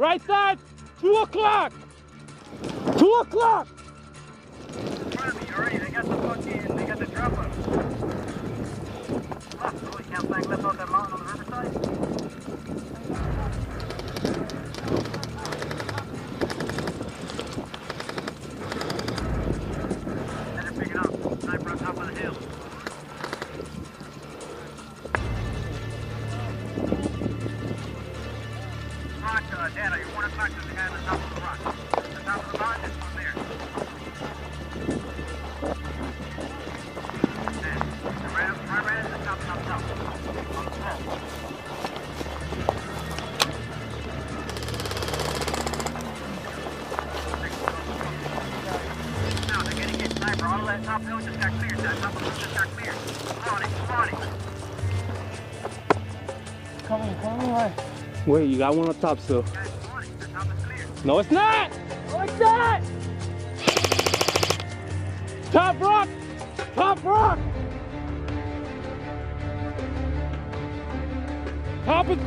Right side, 2 o'clock. 2 o'clock. In front of me already, they got the drop on them. Oh, you can't flag left off that mountain on the riverside? And they're picking up. Sniper on top of the hill. Rock, Dad, you want to talk to the guy on the top of the rock. The top of the mountain is from there. Right at the top. On the slope. Now they're getting hit. Sniper, all of that top hill just got cleared. That top hill just got cleared. Spawning. Coming right. Wait, you got one on top still. Guys, spawning. The top is cleared. No, it's not. No, it's not. Top rock. Top rock. Top is.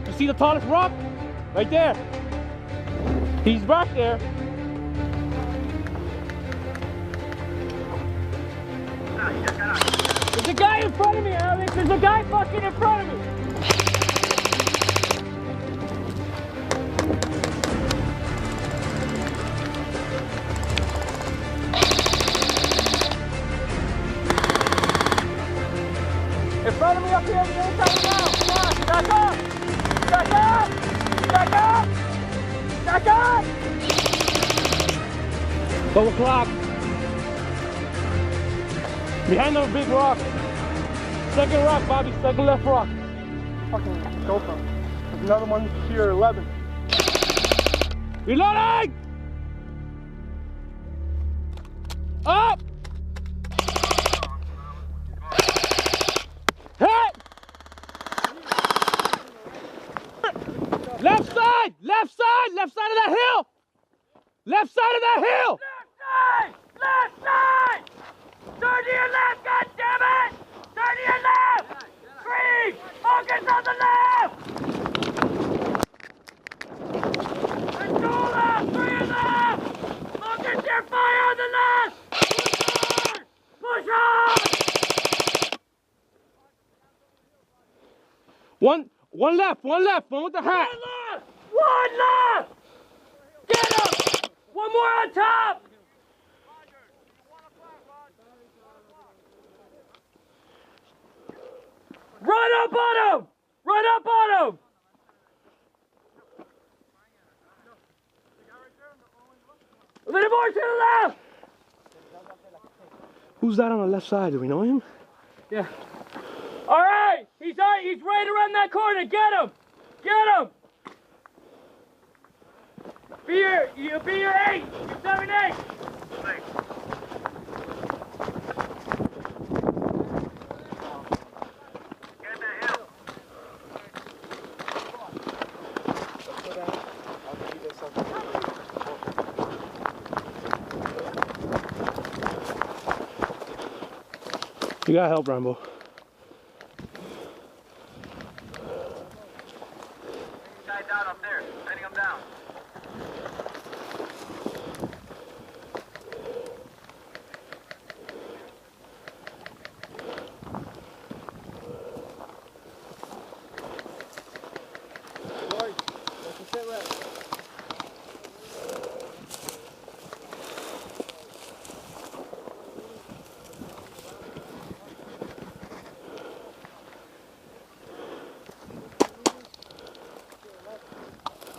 You see the tallest rock? Right there. He's back there. No, you just got out. There's a guy in front of me, Alex. There's a guy fucking in front of me. In front of me up here on the other side now. Come on, back up! Back up! Back up! Back up! 12 o'clock. Behind the big rock. Second rock, Bobby. Second left rock. Fucking GoPro. There's another one here, 11. Reloading! Up! Hit! Left side! Left side! Left side of that hill! Left side of that hill! Left side! Left side! Turn to your left, goddammit! Turn to your left! Freeze! Focus on the left! Controller! 3 of them! Focus your fire on the left! Push on! One left, one with the hat. One left! Get him! One more on top! Run up on him! Run up on him! A little more to the left! Who's that on the left side? Do we know him? Yeah. All right, he's right around that corner. Get him! Get him! Be your 8, your 7, 8. Get the hill. You gotta help, Rambo. Guy down up there, sending him down.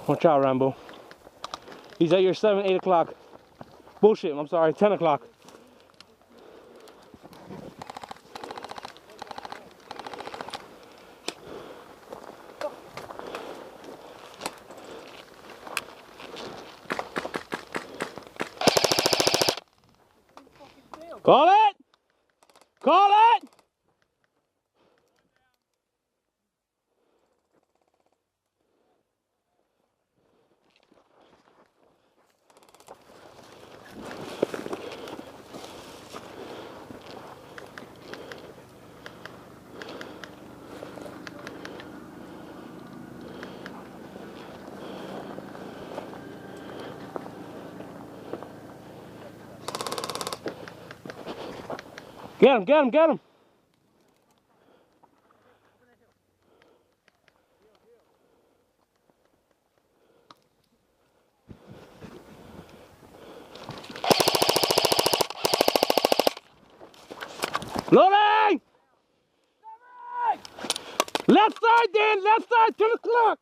Watch out, Rambo. He's at your 7, 8 o'clock. Bullshit, I'm sorry, 10 o'clock. Call it! Call it! Get him, get him, get him. Loading! Left side, Dan, left side, 10 o'clock.